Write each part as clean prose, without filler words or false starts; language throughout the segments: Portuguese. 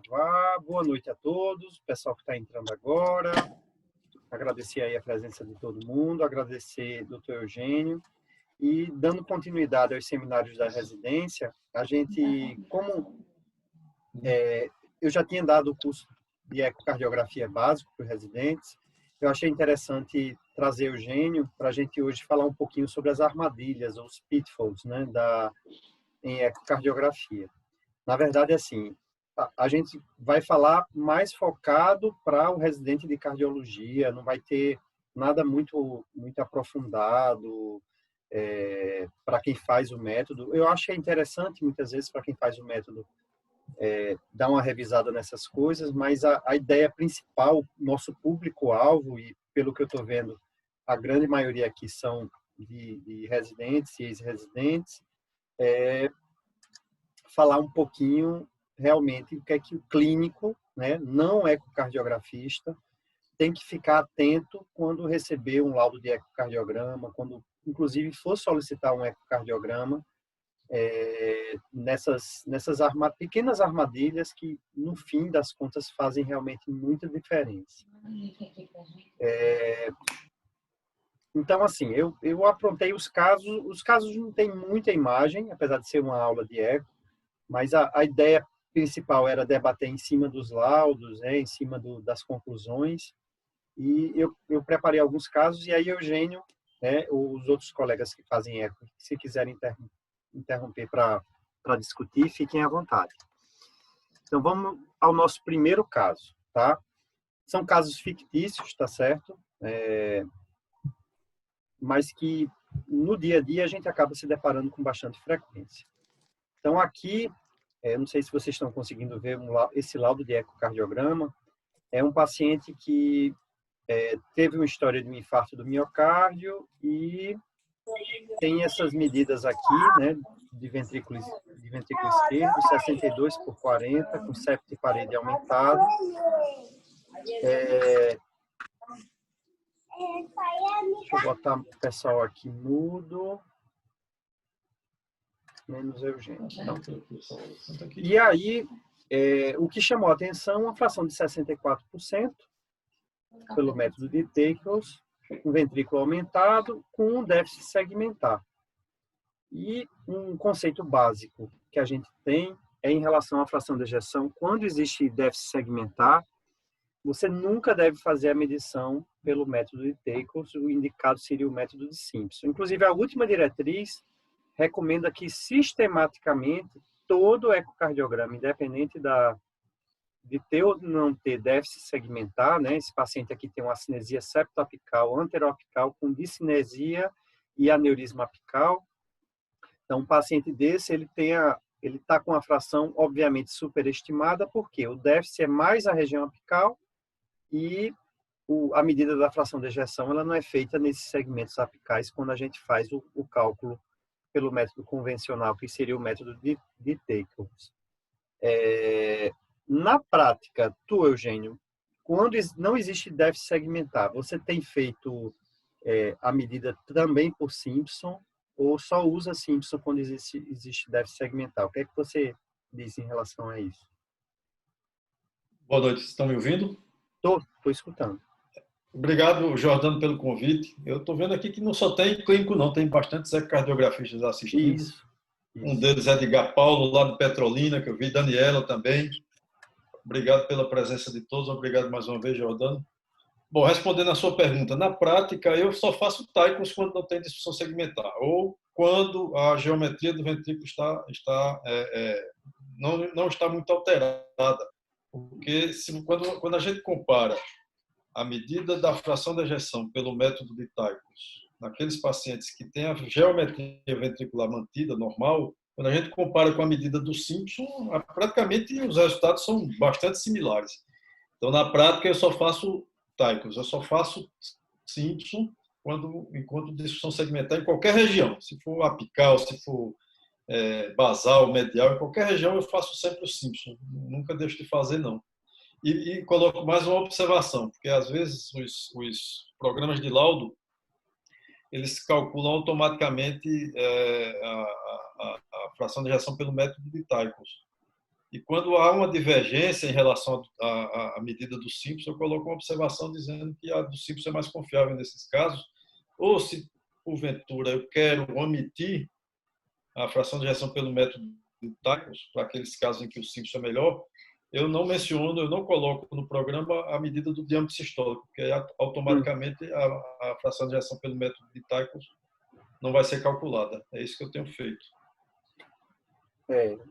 gravar. Boa noite a todos, pessoal que está entrando agora. Agradecer aí a presença de todo mundo, agradecer ao Dr. Eugênio. E dando continuidade aos seminários da residência, a gente, eu já tinha dado o curso de ecocardiografia básico para os residentes, eu achei interessante trazer o Eugênio para a gente hoje falar um pouquinho sobre as armadilhas, os pitfalls, né, em ecocardiografia. Na verdade, assim, a gente vai falar mais focado para o residente de cardiologia, não vai ter nada muito aprofundado para quem faz o método. Eu acho que é interessante, muitas vezes, para quem faz o método, dar uma revisada nessas coisas, mas a ideia principal, nosso público-alvo, e pelo que eu estou vendo, a grande maioria aqui são de residentes e ex-residentes, falar um pouquinho realmente o que é que o clínico, né, não ecocardiografista, tem que ficar atento quando receber um laudo de ecocardiograma, quando inclusive for solicitar um ecocardiograma, nessas pequenas armadilhas que, no fim das contas, fazem realmente muita diferença. Então, assim, eu aprontei os casos não tem muita imagem, apesar de ser uma aula de eco, mas a ideia principal era debater em cima dos laudos, em cima das conclusões, e eu preparei alguns casos, e aí Eugênio, os outros colegas que fazem eco, se quiserem interromper para discutir, fiquem à vontade. Então, vamos ao nosso primeiro caso, tá? São casos fictícios, tá certo? Mas que, no dia a dia, a gente acaba se deparando com bastante frequência. Então, aqui, não sei se vocês estão conseguindo ver esse laudo de ecocardiograma, é um paciente que teve uma história de um infarto do miocárdio e tem essas medidas aqui, né, de ventrículo esquerdo, 62/40, com septo e parede aumentado. Deixa eu botar o pessoal aqui mudo. Menos Eugênio. Então, e aí, o que chamou a atenção, uma fração de 64%, pelo método de Takels, um ventrículo aumentado com um déficit segmentar. E um conceito básico que a gente tem é em relação à fração de ejeção. Quando existe déficit segmentar, você nunca deve fazer a medição pelo método de Takels, o indicado seria o método de Simpson. Inclusive, a última diretriz recomenda que, sistematicamente, todo ecocardiograma, independente de ter ou não ter déficit segmentar, né? Esse paciente aqui tem uma cinesia septoapical, anteroapical, com discinesia e aneurisma apical. Então, um paciente desse, ele está com a fração, obviamente, superestimada, porque o déficit é mais a região apical e a medida da fração de ejeção ela não é feita nesses segmentos apicais quando a gente faz o cálculo pelo método convencional, que seria o método de Takels. Na prática, tu, Eugênio, quando não existe déficit segmentar, você tem feito a medida também por Simpson ou só usa Simpson quando existe déficit segmentar? O que é que você diz em relação a isso? Boa noite, vocês estão me ouvindo? Estou escutando. Obrigado, Jordano, pelo convite. Eu estou vendo aqui que não só tem clínico, não, tem bastantes ecocardiografistas assistindo. Isso. Um deles é Edgar Paulo, lá de Petrolina, que eu vi, Daniela também. Obrigado pela presença de todos, obrigado mais uma vez, Jordano. Bom, respondendo a sua pergunta, na prática, eu só faço Takels quando não tem disfunção segmentar, ou quando a geometria do ventrículo não está muito alterada. Porque quando a gente compara a medida da fração de ejeção pelo método de Takels naqueles pacientes que têm a geometria ventricular mantida, normal, quando a gente compara com a medida do Simpson, praticamente os resultados são bastante similares. Então, na prática, eu só faço Takels, eu só faço Simpson enquanto disfunção segmentar em qualquer região. Se for apical, se for basal, medial, em qualquer região eu faço sempre o Simpson. Nunca deixo de fazer, não. E coloco mais uma observação, porque às vezes os programas de laudo eles calculam automaticamente a fração de reação pelo método de Takels. E quando há uma divergência em relação à medida do Simpson, eu coloco uma observação dizendo que a do Simpson é mais confiável nesses casos, ou se, porventura, eu quero omitir a fração de reação pelo método de Tykos, para aqueles casos em que o Simpson é melhor, eu não menciono, eu não coloco no programa a medida do diâmetro sistólico, porque automaticamente a fração de reação pelo método de Tykos não vai ser calculada. É isso que eu tenho feito.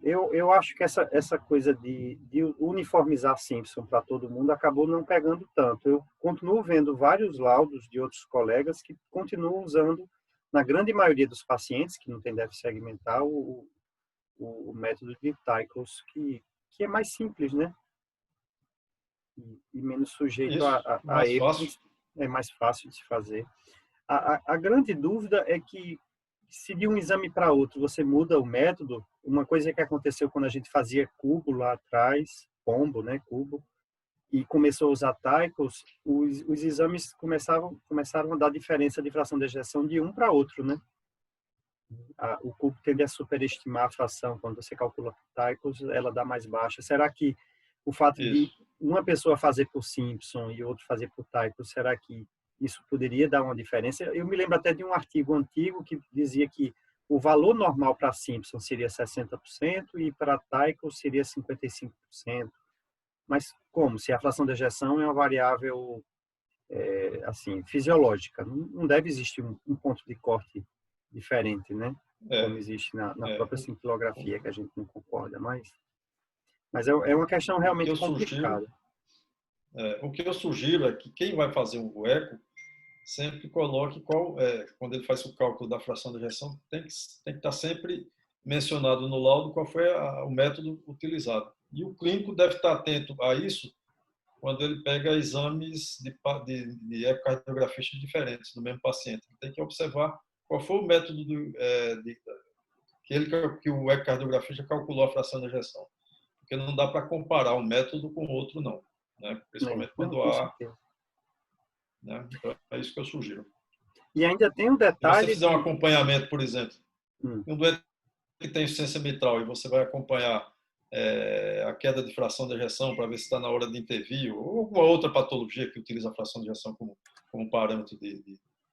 Eu acho que essa coisa de uniformizar Simpson para todo mundo acabou não pegando tanto. Eu continuo vendo vários laudos de outros colegas que continuam usando, na grande maioria dos pacientes que não tem déficit segmentar, o método de Tykos, que é mais simples, né? E menos sujeito Isso, a mais erros, fácil. é mais fácil de se fazer. A grande dúvida é que, se de um exame para outro você muda o método, uma coisa que aconteceu quando a gente fazia cubo lá atrás, pombo, né, cubo, e começou a usar Tykos, os exames começaram a dar diferença de fração de ejeção de um para outro, né? O cubo tende a superestimar a fração. Quando você calcula Tykos, ela dá mais baixa. Será que o fato de Isso. uma pessoa fazer por Simpson e outro fazer por Tykos, será que isso poderia dar uma diferença? Eu me lembro até de um artigo antigo que dizia que o valor normal para Simpson seria 60% e para Tykos seria 55%. Mas como? Se a fração de ejeção é uma variável assim, fisiológica, não deve existir um ponto de corte diferente, né? Como existe na própria cintilografia, que a gente não concorda, mas é uma questão realmente complicada. O que eu sugiro é que quem vai fazer o eco sempre coloque quando ele faz o cálculo da fração de ejeção, tem que estar sempre mencionado no laudo qual foi o método utilizado. E o clínico deve estar atento a isso quando ele pega exames de ecocardiografistas diferentes do mesmo paciente. Ele tem que observar qual foi o método que o ecocardiografista calculou a fração de ejeção. Porque não dá para comparar um método com o outro, não. Né? Principalmente quando há... Né? Então, é isso que eu sugiro. E ainda tem um detalhe... Se você fizer um acompanhamento, por exemplo, um doente que tem insuficiência mitral e você vai acompanhar a queda de fração de ejeção para ver se está na hora de intervir, ou alguma outra patologia que utiliza a fração de ejeção como parâmetro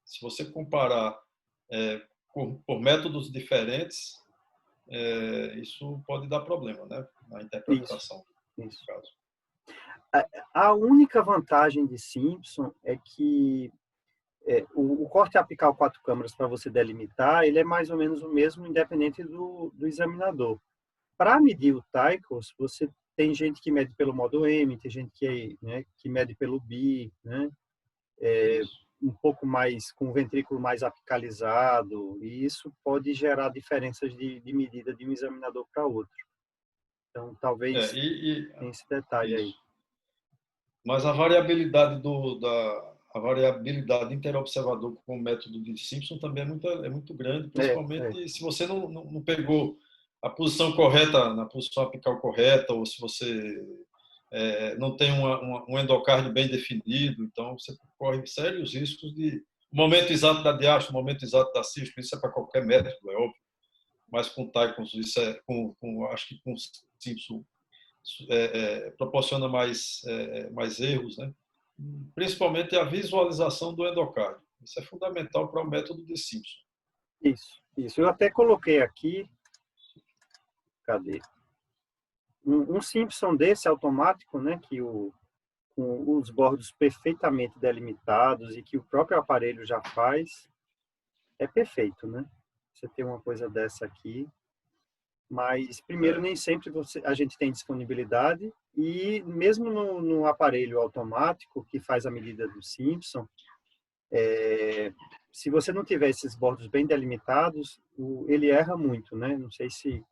se você comparar por métodos diferentes, isso pode dar problema, né, na interpretação. Isso. Caso. A única vantagem de Simpson é que o corte apical 4 câmaras para você delimitar, ele é mais ou menos o mesmo, independente do examinador. Para medir o Tykos, você tem gente que mede pelo modo M, tem gente que mede pelo BI, né? Um pouco mais, com o ventrículo mais apicalizado, e isso pode gerar diferenças de medida de um examinador para outro. Então, talvez tenha esse detalhe aí. Mas a variabilidade a variabilidade interobservador com o método de Simpson também é muito grande, principalmente se você não pegou a posição correta, na posição apical correta, ou se você não tem um endocárdio bem definido, então você corre sérios riscos de momento exato da diástole, momento exato da sístole, isso é para qualquer método, é óbvio, mas com Tykos, isso acho que com Simpson proporciona mais erros, né? Principalmente a visualização do endocárdio. Isso é fundamental para o método de Simpson. Isso. Eu até coloquei aqui, cadê? Um Simpson desse automático, né, com os bordos perfeitamente delimitados e que o próprio aparelho já faz, é perfeito, né? Você tem uma coisa dessa aqui, mas primeiro nem sempre a gente tem disponibilidade e mesmo no aparelho automático que faz a medida do Simpson, se você não tiver esses bordos bem delimitados, ele erra muito, né? Não sei se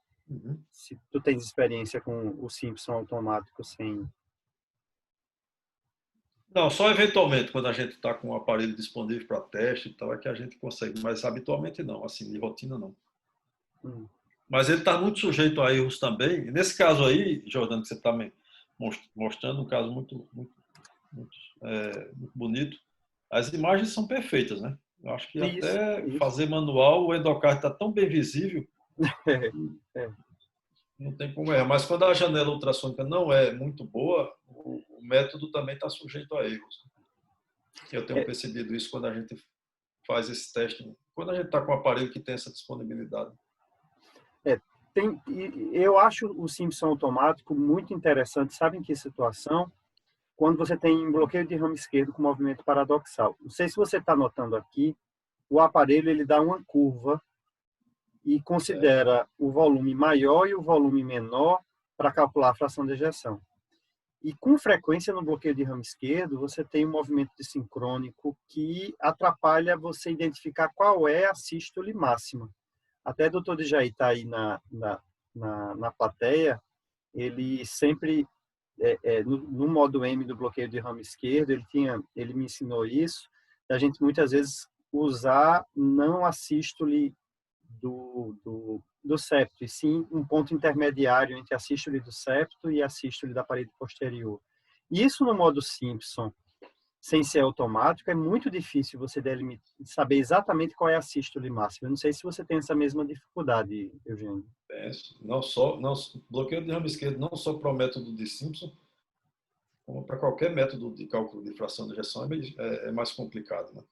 tu tens experiência com o Simpson automático sem... Não, só eventualmente, quando a gente está com o aparelho disponível para teste e tal, é que a gente consegue, mas habitualmente não, assim, de rotina não. Mas ele está muito sujeito a erros também. E nesse caso aí, Jordano, que você está me mostrando, um caso muito bonito, as imagens são perfeitas, né? Eu acho que até fazer manual, o endocárdio está tão bem visível. não tem como errar. Mas quando a janela ultrassônica não é muito boa, o método também está sujeito a erros. Eu tenho percebido isso quando a gente faz esse teste, quando a gente está com um aparelho que tem essa disponibilidade. Eu acho o Simpson automático muito interessante. Sabe em que situação? Quando você tem bloqueio de ramo esquerdo com movimento paradoxal. Não sei se você está notando aqui, o aparelho ele dá uma curva e considera o volume maior e o volume menor para calcular a fração de ejeção. E com frequência no bloqueio de ramo esquerdo, você tem um movimento desincrônico que atrapalha você identificar qual é a sístole máxima. Até o doutor Djaí está aí na plateia, ele sempre, no modo M do bloqueio de ramo esquerdo, ele me ensinou isso, a gente muitas vezes usar não a sístole do septo, e sim um ponto intermediário entre a sístole do septo e a sístole da parede posterior. Isso no modo Simpson, sem ser automático, é muito difícil você saber exatamente qual é a sístole máxima. Eu não sei se você tem essa mesma dificuldade, Eugênio. Bloqueio de ramo esquerdo não só para o método de Simpson, como para qualquer método de cálculo de fração de ejeção é mais complicado, né?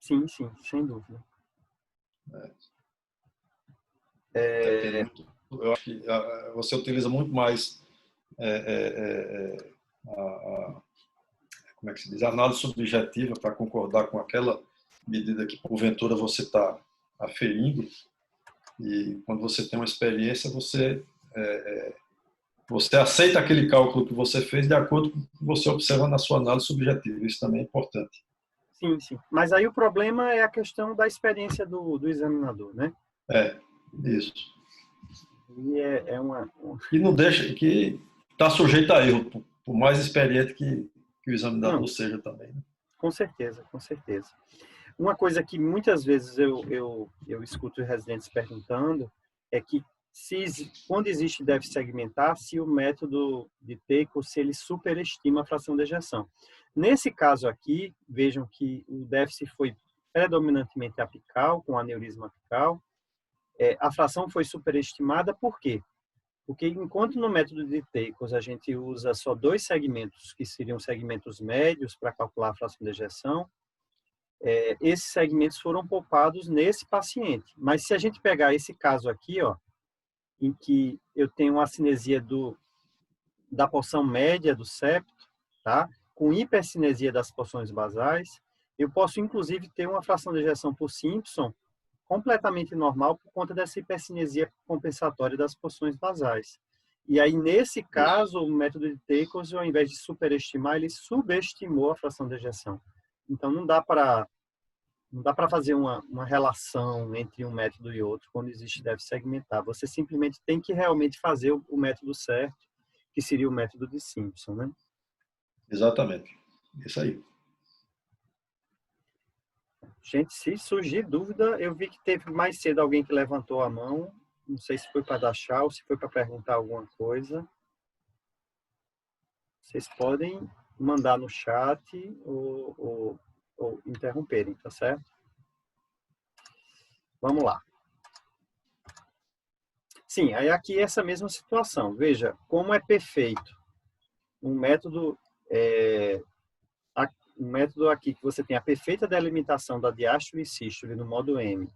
Sim, sem dúvida. Eu acho que você utiliza muito mais como é que se diz? A análise subjetiva para concordar com aquela medida que porventura você está aferindo, e quando você tem uma experiência, você aceita aquele cálculo que você fez de acordo com o que você observa na sua análise subjetiva. Isso também é importante. Sim. Mas aí o problema é a questão da experiência do examinador, né? Isso. E E não deixa, que está sujeito a erro, por mais experiente que o examinador seja também. Né? Com certeza. Uma coisa que muitas vezes eu escuto os residentes perguntando é que quando existe déficit segmentar, se o método de Teiko, se ele superestima a fração de ejeção. Nesse caso aqui, vejam que o déficit foi predominantemente apical, com aneurisma apical. A fração foi superestimada, por quê? Porque enquanto no método de Teikos a gente usa só 2 segmentos, que seriam segmentos médios para calcular a fração de ejeção, esses segmentos foram poupados nesse paciente. Mas se a gente pegar esse caso aqui, ó, em que eu tenho uma acinesia da porção média do septo, tá? Com hipercinesia das porções basais, eu posso inclusive ter uma fração de ejeção por Simpson completamente normal por conta dessa hipercinesia compensatória das porções basais. E aí, nesse caso, o método de Teikos, ao invés de superestimar, ele subestimou a fração de ejeção. Então, não dá para fazer uma relação entre um método e outro quando existe déficit segmentar. Você simplesmente tem que realmente fazer o método certo, que seria o método de Simpson, né? Exatamente. Isso aí. Gente, se surgir dúvida, eu vi que teve mais cedo alguém que levantou a mão. Não sei se foi para dar tchau ou se foi para perguntar alguma coisa. Vocês podem mandar no chat ou interromperem, tá certo? Vamos lá. Sim, aí aqui é essa mesma situação. Veja como é perfeito. Um método aqui que você tem a perfeita delimitação da diástole e sístole no modo M.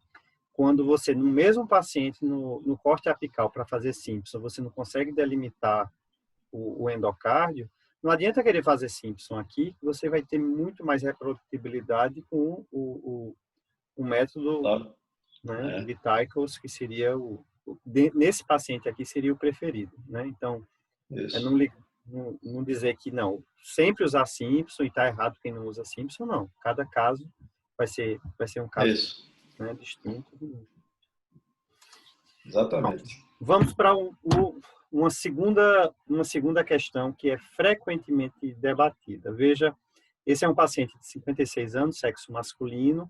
Quando você, no mesmo paciente, no corte apical para fazer Simpson, você não consegue delimitar o endocárdio, não adianta querer fazer Simpson aqui, você vai ter muito mais reprodutibilidade com o método de Teikos, que seria nesse paciente aqui seria o preferido, né? Então, não dizer que não, sempre usar Simpson e está errado quem não usa Simpson, não. Cada caso vai ser um caso distinto. Exatamente. Vamos para uma segunda questão que é frequentemente debatida. Veja, esse é um paciente de 56 anos, sexo masculino,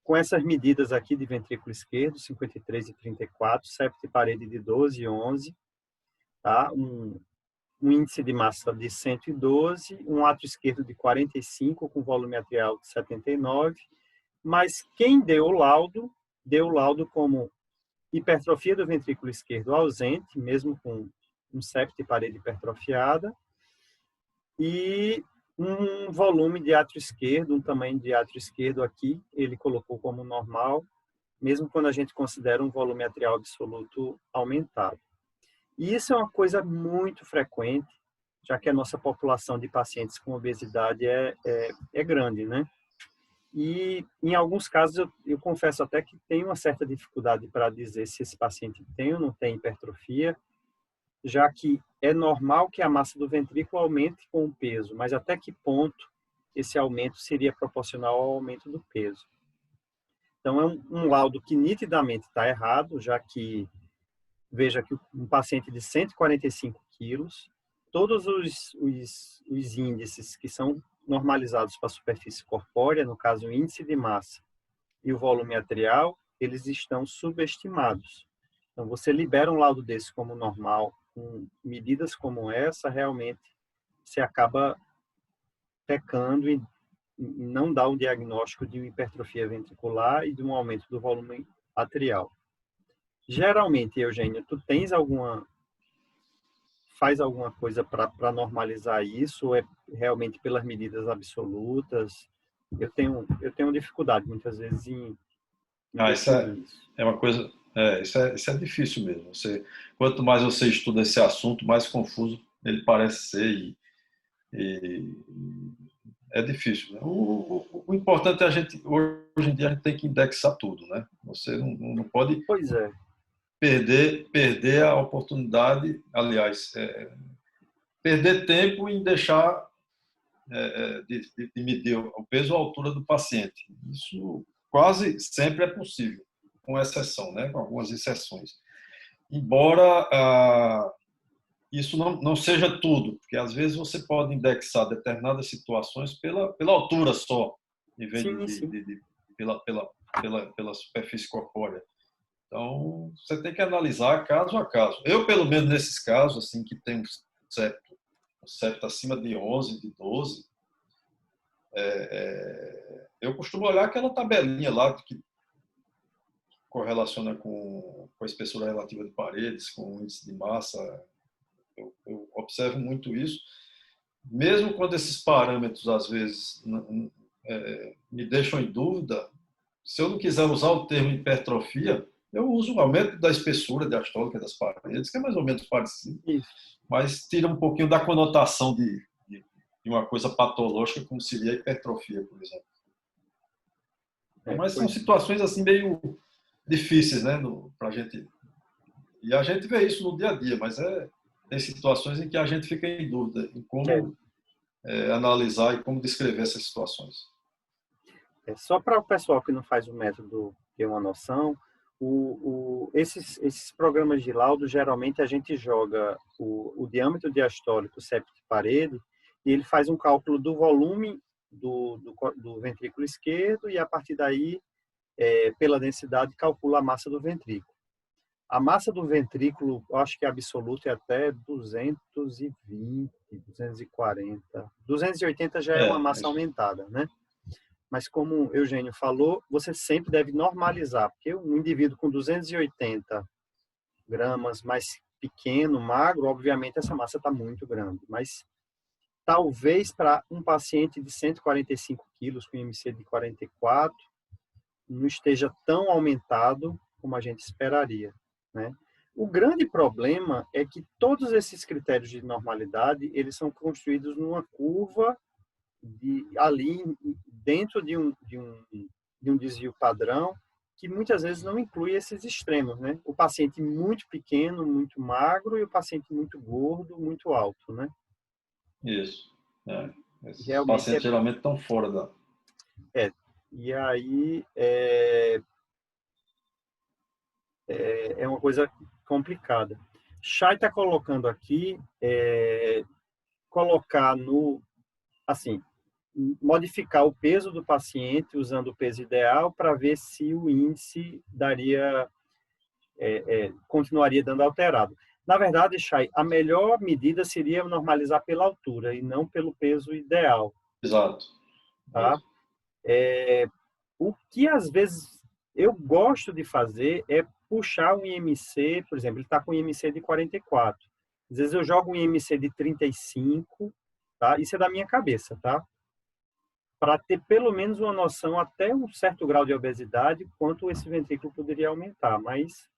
com essas medidas aqui de ventrículo esquerdo, 53 e 34, septo e parede de 12 e 11, tá? Um índice de massa de 112, um átrio esquerdo de 45, com volume atrial de 79, mas quem deu o laudo como hipertrofia do ventrículo esquerdo ausente, mesmo com um septo e parede hipertrofiada, e um volume de átrio esquerdo, um tamanho de átrio esquerdo aqui, ele colocou como normal, mesmo quando a gente considera um volume atrial absoluto aumentado. E isso é uma coisa muito frequente, já que a nossa população de pacientes com obesidade é grande, né? E, em alguns casos, eu confesso até que tenho uma certa dificuldade para dizer se esse paciente tem ou não tem hipertrofia, já que é normal que a massa do ventrículo aumente com o peso, mas até que ponto esse aumento seria proporcional ao aumento do peso? Então, é um laudo que nitidamente está errado, já que, veja que um paciente de 145 quilos, todos os índices que são normalizados para a superfície corpórea, no caso o índice de massa e o volume atrial, eles estão subestimados. Então, você libera um laudo desse como normal, com medidas como essa, realmente você acaba pecando e não dá um diagnóstico de uma hipertrofia ventricular e de um aumento do volume atrial. Geralmente, Eugênio, tu faz alguma coisa para normalizar isso, ou é realmente pelas medidas absolutas? Eu tenho dificuldade muitas vezes em Isso definir isso. é uma coisa, isso é difícil mesmo. Quanto mais você estuda esse assunto, mais confuso ele parece ser e é difícil, né? O importante é hoje em dia, a gente tem que indexar tudo, né? Você não pode Pois é. perder a oportunidade, aliás, perder tempo em deixar de medir o peso ou a altura do paciente. Isso quase sempre é possível, com exceção, né? Com algumas exceções. Embora isso não seja tudo, porque às vezes você pode indexar determinadas situações pela altura só, em vez Sim. pela superfície corpórea. Então, você tem que analisar caso a caso. Eu, pelo menos nesses casos, assim, que tem um septo acima de 11, de 12, eu costumo olhar aquela tabelinha lá que correlaciona com a espessura relativa de paredes, com o índice de massa. Eu observo muito isso. Mesmo quando esses parâmetros, às vezes, me deixam em dúvida, se eu não quiser usar o termo hipertrofia, eu uso o aumento da espessura diastólica das paredes, que é mais ou menos parecido, Isso. mas tira um pouquinho da conotação de uma coisa patológica, como seria a hipertrofia, por exemplo. Mas são situações assim meio difíceis, né, para a gente. E a gente vê isso no dia a dia, mas tem situações em que a gente fica em dúvida em como analisar e como descrever essas situações. Só para o pessoal que não faz o método ter uma noção, esses programas de laudo, geralmente a gente joga o diâmetro diastólico, septo e parede, e ele faz um cálculo do volume do ventrículo esquerdo e, a partir daí, pela densidade, calcula a massa do ventrículo. A massa do ventrículo, eu acho que absoluta é até 220, 240. 280 já é uma massa aumentada, né? Mas, como o Eugênio falou, você sempre deve normalizar, porque um indivíduo com 280 gramas mais pequeno, magro, obviamente essa massa está muito grande. Mas talvez para um paciente de 145 quilos, com IMC de 44, não esteja tão aumentado como a gente esperaria, né? O grande problema é que todos esses critérios de normalidade, eles são construídos numa curva ali dentro de um desvio padrão, que muitas vezes não inclui esses extremos, né? O paciente muito pequeno, muito magro, e o paciente muito gordo, muito alto, né? Isso. Esses Realmente pacientes geralmente estão fora da... E aí é uma coisa complicada. Chay está colocando aqui, colocar assim, modificar o peso do paciente usando o peso ideal para ver se o índice continuaria dando alterado. Na verdade, Chay, a melhor medida seria normalizar pela altura e não pelo peso ideal. Exato. Tá? O que às vezes eu gosto de fazer é puxar um IMC, por exemplo, ele está com um IMC de 44. Às vezes eu jogo um IMC de 35, tá? Isso é da minha cabeça, tá? Para ter pelo menos uma noção até um certo grau de obesidade, quanto esse ventrículo poderia aumentar. Mas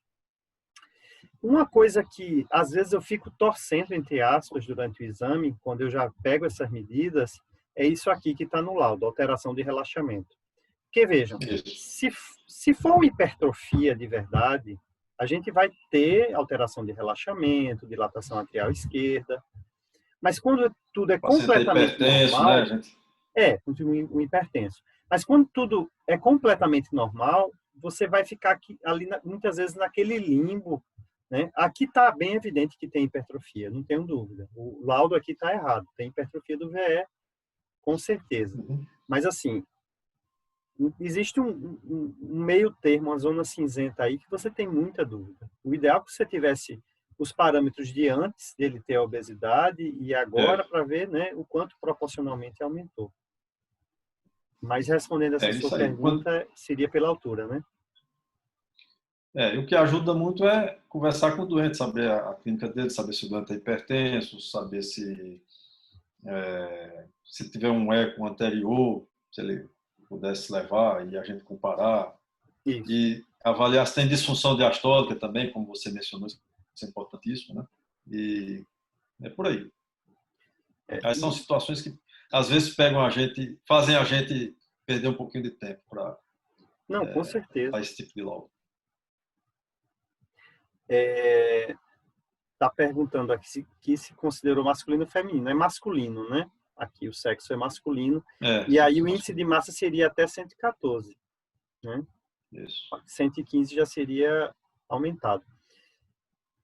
uma coisa que às vezes eu fico torcendo, entre aspas, durante o exame, quando eu já pego essas medidas, é isso aqui que está no laudo, alteração de relaxamento. Porque vejam, se for uma hipertrofia de verdade, a gente vai ter alteração de relaxamento, dilatação atrial esquerda, mas quando tudo é completamente normal, né, gente? Um hipertenso. Mas quando tudo é completamente normal, você vai ficar aqui, ali muitas vezes naquele limbo, né? Aqui está bem evidente que tem hipertrofia, não tenho dúvida. O laudo aqui está errado, tem hipertrofia do VE, com certeza. Mas assim, existe um meio termo, uma zona cinzenta aí que você tem muita dúvida. O ideal é que você tivesse os parâmetros de antes dele ter a obesidade e agora para ver, né, o quanto proporcionalmente aumentou. Mas respondendo essa sua pergunta, seria pela altura, né? E o que ajuda muito é conversar com o doente, saber a clínica dele, saber se o doente é hipertenso, saber se tiver um eco anterior, se ele pudesse levar e a gente comparar. Isso. E avaliar se tem disfunção diastólica também, como você mencionou, isso é importantíssimo, né? E é por aí. Aí são situações que às vezes pegam a gente, fazem a gente perder um pouquinho de tempo para com certeza. esse tipo de laudo. Tá perguntando aqui se considerou masculino ou feminino. É masculino, né? Aqui o sexo é masculino. E aí o índice de massa seria até 114, né? Isso. 115 já seria aumentado.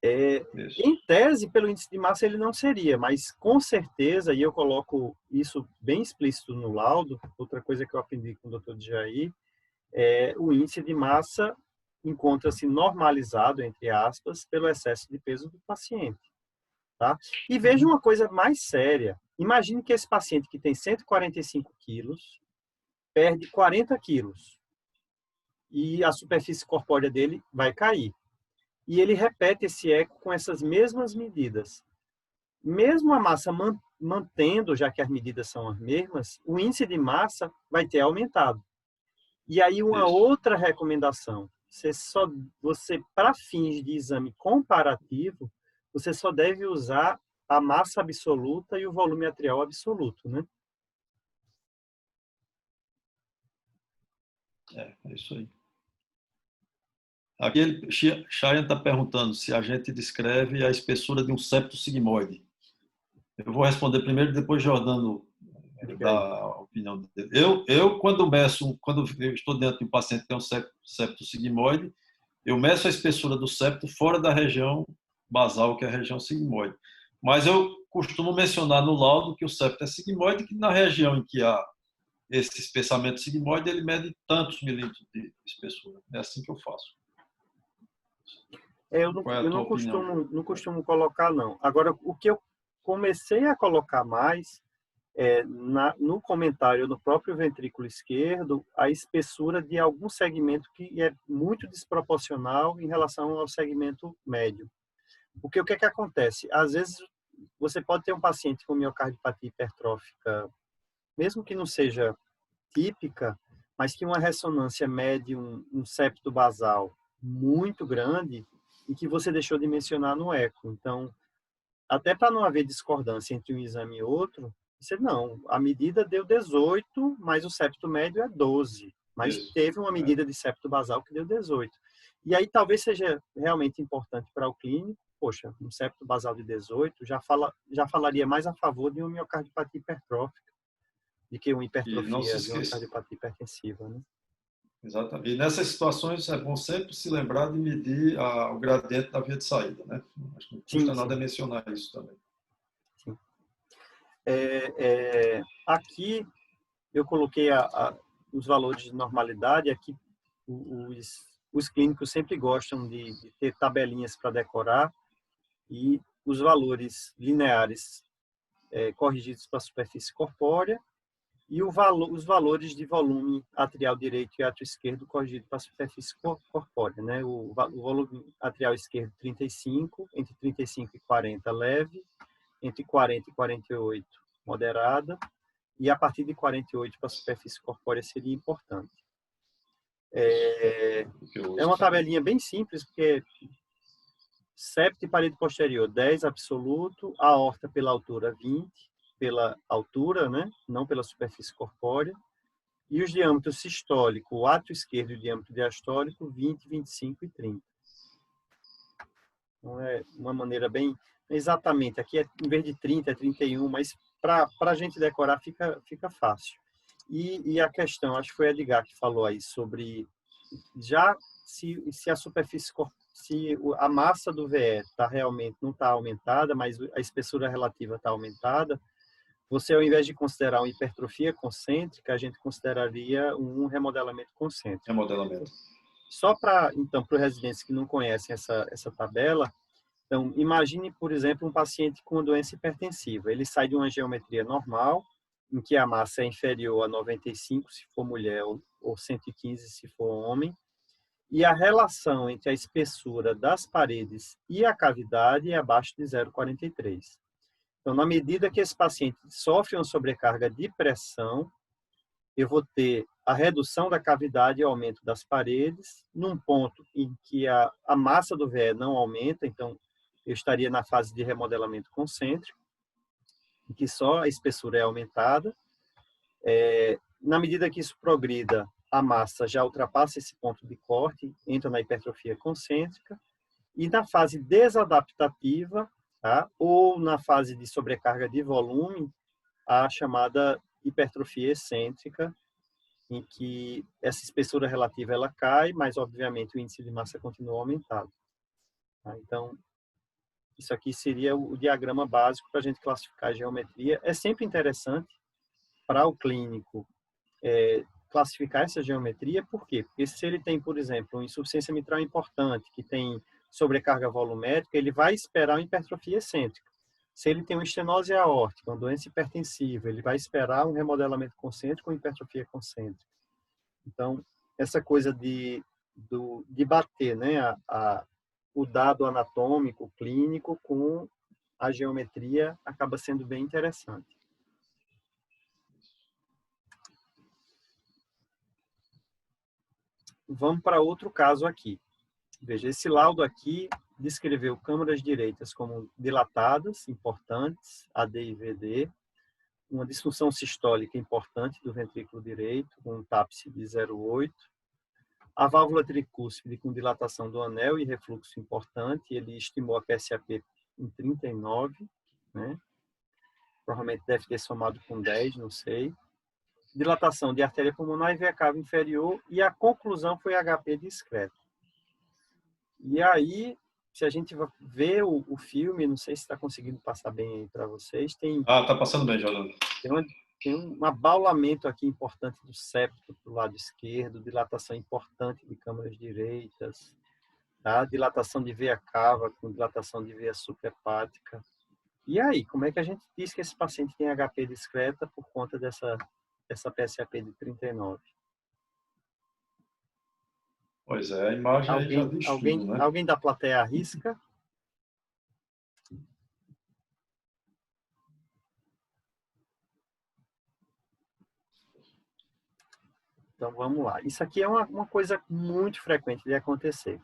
Em tese, pelo índice de massa, ele não seria, mas com certeza, e eu coloco isso bem explícito no laudo, outra coisa que eu aprendi com o Dr. Djaí, o índice de massa encontra-se normalizado, entre aspas, pelo excesso de peso do paciente. Tá? E veja uma coisa mais séria. Imagine que esse paciente que tem 145 quilos perde 40 quilos e a superfície corpórea dele vai cair. E ele repete esse eco com essas mesmas medidas. Mesmo a massa mantendo, já que as medidas são as mesmas, o índice de massa vai ter aumentado. E aí uma outra recomendação, você para fins de exame comparativo, você só deve usar a massa absoluta e o volume atrial absoluto, né? É isso aí. Aqui, Cheyenne está perguntando se a gente descreve a espessura de um septo sigmoide. Eu vou responder primeiro e depois Jordano dá a opinião dele. Quando eu estou dentro de um paciente que tem um septo sigmoide, eu meço a espessura do septo fora da região basal, que é a região sigmoide. Mas eu costumo mencionar no laudo que o septo é sigmoide, que na região em que há esse espessamento sigmoide, ele mede tantos milímetros de espessura. É assim que eu faço. Eu não costumo colocar, não. Agora, o que eu comecei a colocar mais no comentário no próprio ventrículo esquerdo, a espessura de algum segmento que é muito desproporcional em relação ao segmento médio. Porque o que é que acontece? Às vezes, você pode ter um paciente com miocardiopatia hipertrófica, mesmo que não seja típica, mas que uma ressonância mede um septo basal muito grande e que você deixou de mencionar no eco. Então, até para não haver discordância entre um exame e outro, você não, a medida deu 18, mas o septo médio é 12. Mas teve uma medida de septo basal que deu 18. E aí talvez seja realmente importante para o clínico, poxa, um septo basal de 18 já falaria mais a favor de uma miocardiopatia hipertrófica do que uma hipertrofia de uma cardiopatia hipertensiva, né? Exatamente. E nessas situações é bom sempre se lembrar de medir o gradiente da via de saída, né? Acho que não custa nada mencionar isso também. Sim. Aqui eu coloquei os valores de normalidade. Aqui os clínicos sempre gostam de ter tabelinhas para decorar e os valores lineares corrigidos para a superfície corpórea e os valores de volume atrial direito e átrio esquerdo corrigido para a superfície corpórea, né? O volume atrial esquerdo 35, entre 35 e 40 leve, entre 40 e 48 moderada, e a partir de 48 para a superfície corpórea seria importante. É uma tabelinha bem simples, porque septo e parede posterior 10 absoluto, aorta pela altura 20, pela altura, né? Não pela superfície corpórea, e os diâmetros sistólico, o átrio esquerdo e o diâmetro diastólico 20, 25 e 30. Então, é uma maneira bem... Exatamente, aqui em vez de 30 é 31, mas para a gente decorar fica fácil. E a questão, acho que foi Edgar que falou aí sobre já se a superfície, se a massa do VE realmente não está aumentada, mas a espessura relativa está aumentada, você, ao invés de considerar uma hipertrofia concêntrica, a gente consideraria um remodelamento concêntrico. Remodelamento. Só para, então, para os residentes que não conhecem essa tabela, então, imagine, por exemplo, um paciente com doença hipertensiva. Ele sai de uma geometria normal, em que a massa é inferior a 95, se for mulher, ou 115, se for homem, e a relação entre a espessura das paredes e a cavidade é abaixo de 0,43. Então, na medida que esse paciente sofre uma sobrecarga de pressão, eu vou ter a redução da cavidade e o aumento das paredes, num ponto em que a massa do VE não aumenta, então eu estaria na fase de remodelamento concêntrico, em que só a espessura é aumentada. Na medida que isso progrida, a massa já ultrapassa esse ponto de corte, entra na hipertrofia concêntrica, e na fase desadaptativa, tá? Ou na fase de sobrecarga de volume, a chamada hipertrofia excêntrica, em que essa espessura relativa ela cai, mas obviamente o índice de massa continua aumentado. Tá? Então, isso aqui seria o diagrama básico para a gente classificar a geometria. É sempre interessante para o clínico classificar essa geometria, por quê? Porque se ele tem, por exemplo, uma insuficiência mitral importante, que tem sobrecarga volumétrica, ele vai esperar uma hipertrofia excêntrica. Se ele tem uma estenose aórtica, uma doença hipertensiva, ele vai esperar um remodelamento concêntrico ou hipertrofia concêntrica. Então, essa coisa de bater, né, o dado anatômico, clínico, com a geometria, acaba sendo bem interessante. Vamos para outro caso aqui. Veja, esse laudo aqui descreveu câmaras direitas como dilatadas, importantes, AD e VD, uma disfunção sistólica importante do ventrículo direito, com um TAPSE de 0,8, a válvula tricúspide com dilatação do anel e refluxo importante, ele estimou a PSAP em 39, né? Provavelmente deve ter somado com 10, não sei. Dilatação de artéria pulmonar e veia cava inferior, e a conclusão foi HP discreto. E aí, se a gente vê o filme, não sei se está conseguindo passar bem aí para vocês, tá passando bem, Jordan. Tem um abaulamento aqui importante do septo para o lado esquerdo, dilatação importante de câmaras direitas, tá? Dilatação de veia cava com dilatação de veia suprahepática. E aí, como é que a gente diz que esse paciente tem HP discreta por conta dessa PSAP de 39? Pois é, a imagem aí já diz tudo, né? Alguém da plateia arrisca? Então, vamos lá. Isso aqui é uma coisa muito frequente de acontecer.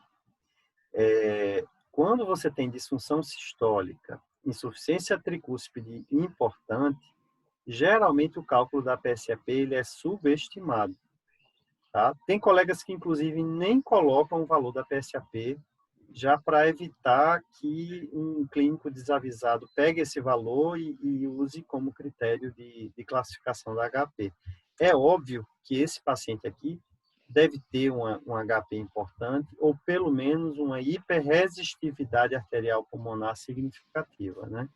Quando você tem disfunção sistólica, insuficiência tricúspide importante, geralmente o cálculo da PSAP ele é subestimado. Tá? Tem colegas que, inclusive, nem colocam o valor da PSAP, já para evitar que um clínico desavisado pegue esse valor e use como critério de classificação da HP. É óbvio que esse paciente aqui deve ter um HP importante, ou pelo menos uma hiperresistividade arterial pulmonar significativa, né?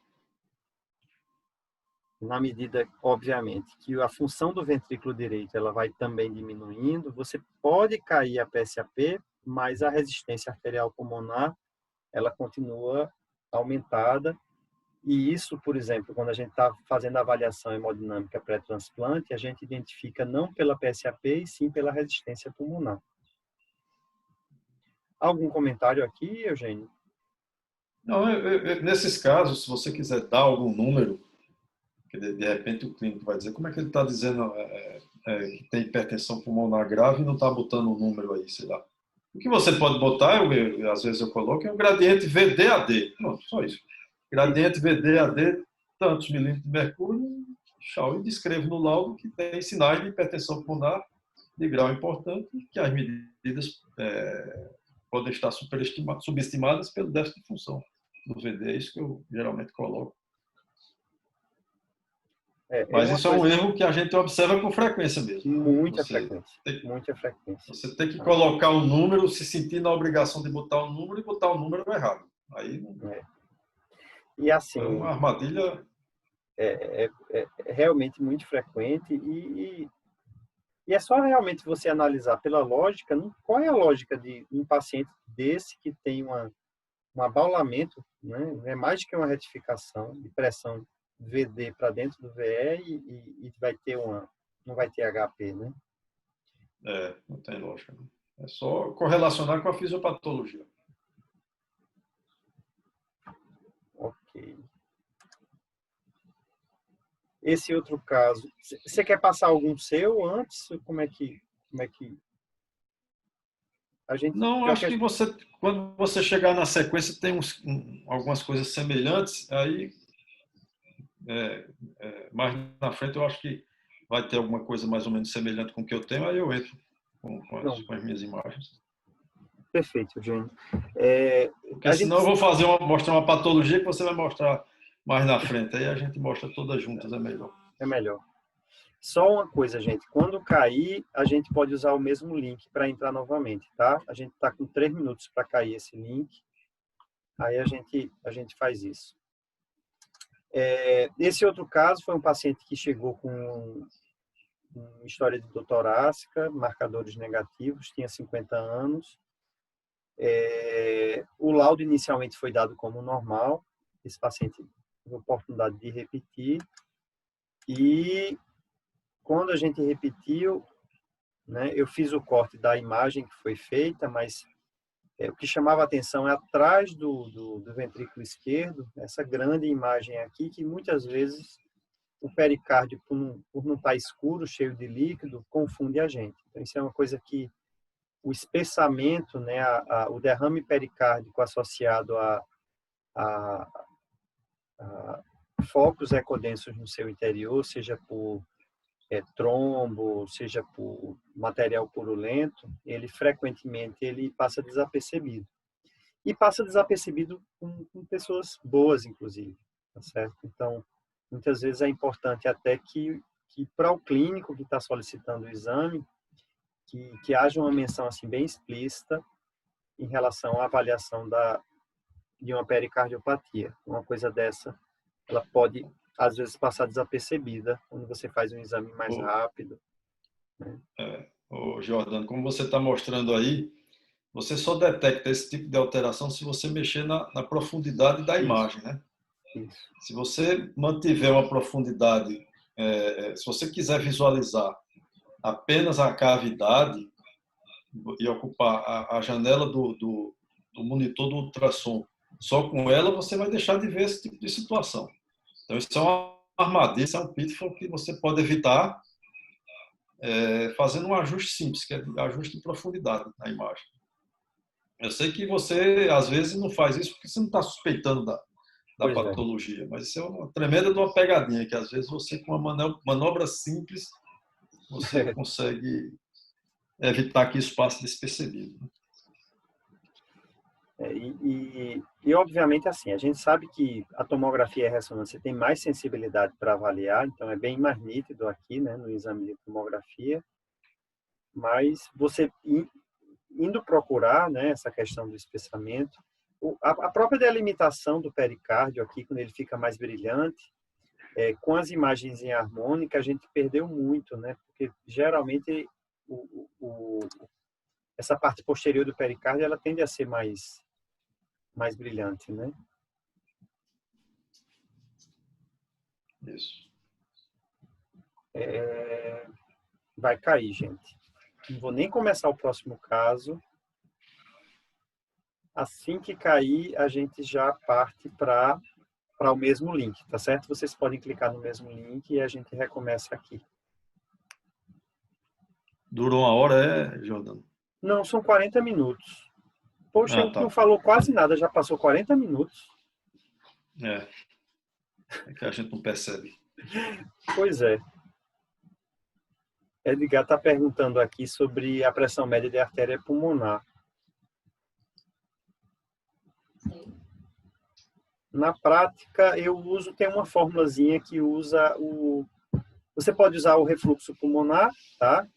Na medida, obviamente, que a função do ventrículo direito ela vai também diminuindo, você pode cair a PSAP, mas a resistência arterial pulmonar ela continua aumentada, E isso, por exemplo, quando a gente está fazendo a avaliação hemodinâmica pré-transplante, a gente identifica não pela PSAP, e sim pela resistência pulmonar. Algum comentário aqui, Eugênio? Não, nesses casos, se você quiser dar algum número, que de repente o clínico vai dizer, como é que ele está dizendo que tem hipertensão pulmonar grave e não está botando um número aí, sei lá. O que você pode botar, às vezes eu coloco, é o gradiente VD-AD. Pronto, só isso. Gradiente VD-AD, tantos milímetros de mercúrio, tchau, e descrevo no laudo que tem sinais de hipertensão pulmonar de grau importante, que as medidas podem estar subestimadas pelo déficit de função do VD. É isso que eu geralmente coloco. Mas isso é um erro que a gente observa com frequência mesmo. Muita frequência. Você tem que colocar um número, se sentir na obrigação de botar um número e botar o número errado. Aí não... E assim, é uma armadilha. É realmente muito frequente e é só realmente você analisar pela lógica, qual é a lógica de um paciente desse que tem um abaulamento, né? É mais do que uma retificação de pressão VD para dentro do VE e vai ter não vai ter HP, né? Não tem lógica. É só correlacionar com a fisiopatologia. Ok. Esse outro caso, você quer passar algum seu antes? Como é que a gente... Não, acho que quando você chegar na sequência, tem algumas coisas semelhantes, aí mais na frente eu acho que vai ter alguma coisa mais ou menos semelhante com o que eu tenho, aí eu entro com as minhas imagens. Perfeito, Eugênio. Porque senão eu vou mostrar uma patologia que você vai mostrar mais na frente, aí a gente mostra todas juntas, é melhor. É melhor. Só uma coisa, gente. Quando cair, a gente pode usar o mesmo link para entrar novamente, tá? A gente está com 3 minutos para cair esse link. Aí a gente faz isso. Esse outro caso foi um paciente que chegou com uma história de dor torácica, marcadores negativos, tinha 50 anos. O laudo inicialmente foi dado como normal. Esse paciente teve a oportunidade de repetir. E quando a gente repetiu, né, eu fiz o corte da imagem que foi feita, mas o que chamava a atenção é atrás do ventrículo esquerdo, essa grande imagem aqui, que muitas vezes o pericárdio, por não estar escuro, cheio de líquido, confunde a gente. Então, isso é uma coisa que o espessamento, né, o derrame pericárdico associado a focos ecodensos no seu interior, seja por trombo, seja por material purulento, ele frequentemente passa desapercebido. E passa desapercebido com pessoas boas, inclusive, tá certo? Então, muitas vezes é importante até que para o clínico que está solicitando o exame, que haja uma menção assim bem explícita em relação à avaliação de uma pericardiopatia. Uma coisa dessa, ela pode às vezes passar desapercebida quando você faz um exame mais rápido. Né? Jordano, como você está mostrando aí, você só detecta esse tipo de alteração se você mexer na profundidade da imagem, né? Isso. Se você mantiver uma profundidade, se você quiser visualizar apenas a cavidade e ocupar a janela do monitor do ultrassom só com ela, você vai deixar de ver esse tipo de situação. Então, isso é uma armadilha, isso é um pitfall que você pode evitar fazendo um ajuste simples, que é ajuste de profundidade na imagem. Eu sei que você, às vezes, não faz isso porque você não está suspeitando da patologia, mas isso é uma tremenda de uma pegadinha, que às vezes você, com uma manobra simples, você consegue evitar que isso passe despercebido. Obviamente, assim, a gente sabe que a tomografia e a ressonância tem mais sensibilidade para avaliar, então é bem mais nítido aqui, né, no exame de tomografia, mas você indo procurar, né, essa questão do espessamento, a própria delimitação do pericárdio aqui, quando ele fica mais brilhante, com as imagens em harmônica, a gente perdeu muito, né, porque geralmente essa parte posterior do pericárdio, ela tende a ser mais brilhante, né? Isso. Vai cair, gente. Não vou nem começar o próximo caso. Assim que cair, a gente já parte para o mesmo link, tá certo? Vocês podem clicar no mesmo link e a gente recomeça aqui. Durou 1 hora, Jordano? Não, são 40 minutos. Poxa, a gente Tá. não falou quase nada, já passou 40 minutos. É que a gente não percebe. Pois é. Edgar está perguntando aqui sobre a pressão média de artéria pulmonar. Na prática, tem uma formulazinha que usa você pode usar o refluxo pulmonar, tá?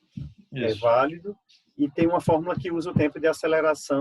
Isso. É válido. E tem uma fórmula que usa o tempo de aceleração